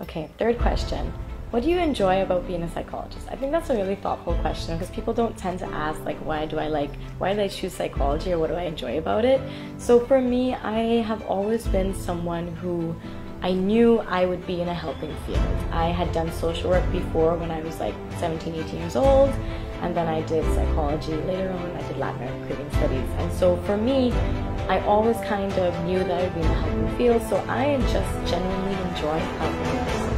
Okay, third question. What do you enjoy about being a psychologist? I think that's a really thoughtful question because people don't tend to ask like why did I choose psychology or what do I enjoy about it? So for me, I have always been someone who I knew I would be in a helping field. I had done social work before when I was like 17, 18 years old, and then I did psychology later on. I did Latin American Caribbean studies. And so for me, I always kind of knew that I would be in the helping field, so I just genuinely enjoy helping persons.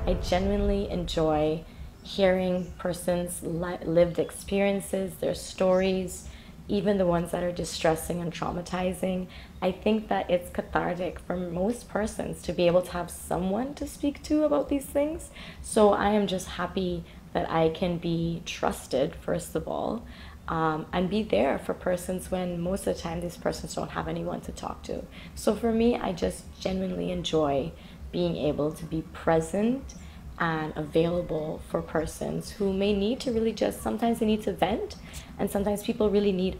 I genuinely enjoy hearing persons' lived experiences, their stories, even the ones that are distressing and traumatizing. I think that it's cathartic for most persons to be able to have someone to speak to about these things. So I am just happy that I can be trusted, first of all, and be there for persons when most of the time these persons don't have anyone to talk to. So for me, I just genuinely enjoy being able to be present and available for persons who may need to really sometimes they need to vent, and sometimes people really need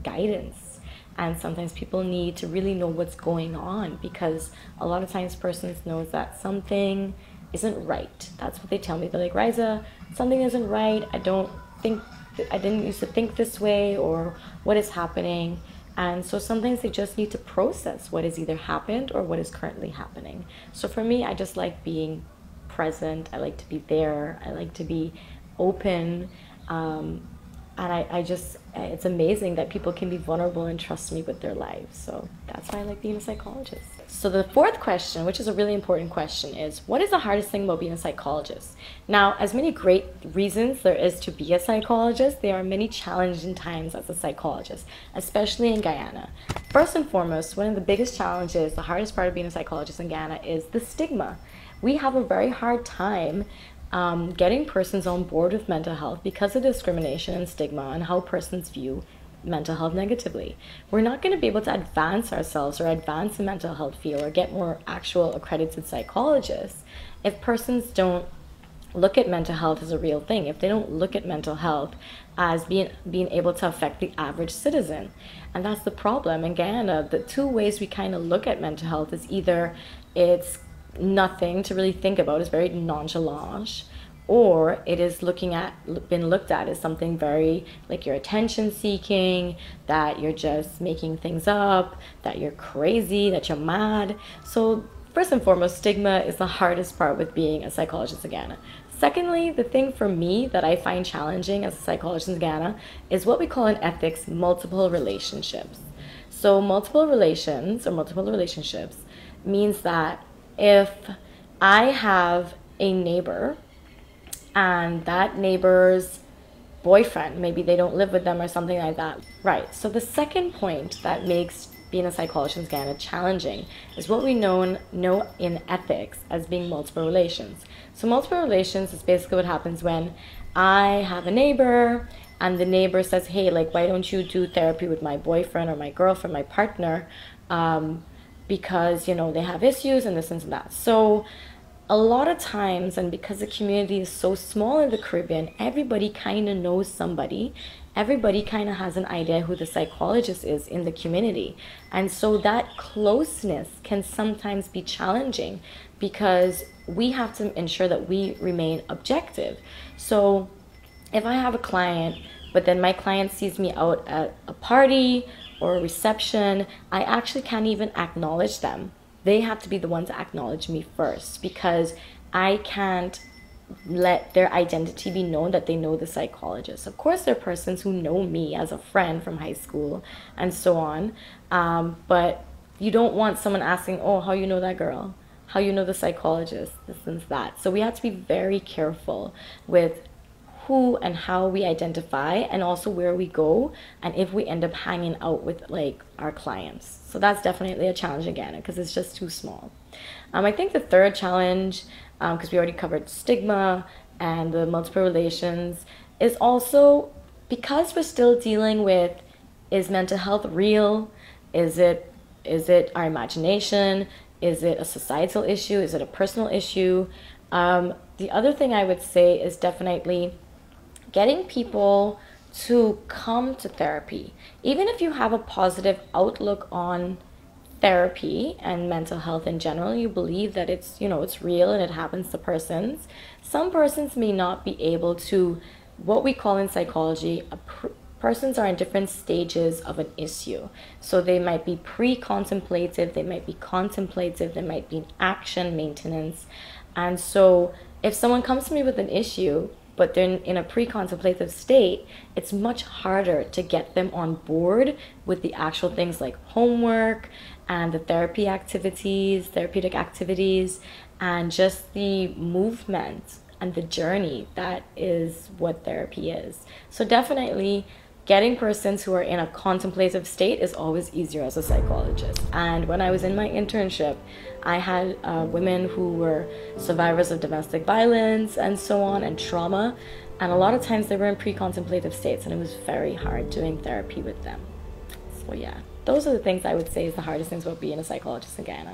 guidance, and sometimes people need to really know what's going on, because a lot of times persons knows that something isn't right. That's what they tell me. They're like, Riza, something isn't right. I didn't used to think this way, or what is happening. And so sometimes they just need to process what has either happened or what is currently happening. So for me, I just like being present. I like to be there. I like to be open. And it's amazing that people can be vulnerable and trust me with their lives. So that's why I like being a psychologist. So the fourth question, which is a really important question, is what is the hardest thing about being a psychologist? Now, as many great reasons there is to be a psychologist, there are many challenging times as a psychologist, especially in Guyana. First and foremost, one of the biggest challenges, the hardest part of being a psychologist in Guyana is the stigma. We have a very hard time getting persons on board with mental health because of discrimination and stigma and how persons view mental health negatively. We're not going to be able to advance ourselves or advance the mental health field or get more actual accredited psychologists if persons don't look at mental health as a real thing, if they don't look at mental health as being able to affect the average citizen. And that's the problem. In Guyana, the two ways we kind of look at mental health is either it's nothing to really think about, it's very nonchalant, or it is been looked at as something very like you're attention seeking, that you're just making things up, that you're crazy, that you're mad. So first and foremost, stigma is the hardest part with being a psychologist in Ghana. Secondly, the thing for me that I find challenging as a psychologist in Ghana is what we call in ethics multiple relationships. So multiple relations or multiple relationships means that if I have a neighbor and that neighbor's boyfriend, maybe they don't live with them or something like that. Right, so the second point that makes being a psychologist in Ghana challenging is what we know in ethics as being multiple relations. So multiple relations is basically what happens when I have a neighbor and the neighbor says, hey, like, why don't you do therapy with my boyfriend or my girlfriend, my partner, because, you know, they have issues and this and that. So a lot of times, and because the community is so small in the Caribbean, everybody kind of knows somebody. Everybody kind of has an idea who the psychologist is in the community. And so that closeness can sometimes be challenging because we have to ensure that we remain objective. So if I have a client, but then my client sees me out at a party or a reception, I actually can't even acknowledge them. They have to be the ones to acknowledge me first, because I can't let their identity be known that they know the psychologist. Of course, there are persons who know me as a friend from high school and so on, but you don't want someone asking, oh, how you know that girl? How you know the psychologist? This and that. So we have to be very careful with who and how we identify, and also where we go, and if we end up hanging out with like our clients. So that's definitely a challenge again, because it's just too small. I think the third challenge, because we already covered stigma and the multiple relations, is also because we're still dealing with, is mental health real? Is it our imagination? Is it a societal issue? Is it a personal issue? The other thing I would say is definitely getting people to come to therapy. Even if you have a positive outlook on therapy and mental health in general, you believe that it's, it's real and it happens to persons. Some persons may not be able to, what we call in psychology, persons are in different stages of an issue. So they might be pre-contemplative, they might be contemplative, they might be in action maintenance. And so if someone comes to me with an issue, but they're in a pre-contemplative state, it's much harder to get them on board with the actual things like homework and the therapeutic activities, and just the movement and the journey that is what therapy is. So definitely getting persons who are in a contemplative state is always easier as a psychologist. And when I was in my internship, I had women who were survivors of domestic violence and so on, and trauma. And a lot of times they were in pre-contemplative states, and it was very hard doing therapy with them. So yeah, those are the things I would say is the hardest things about being a psychologist in Guyana.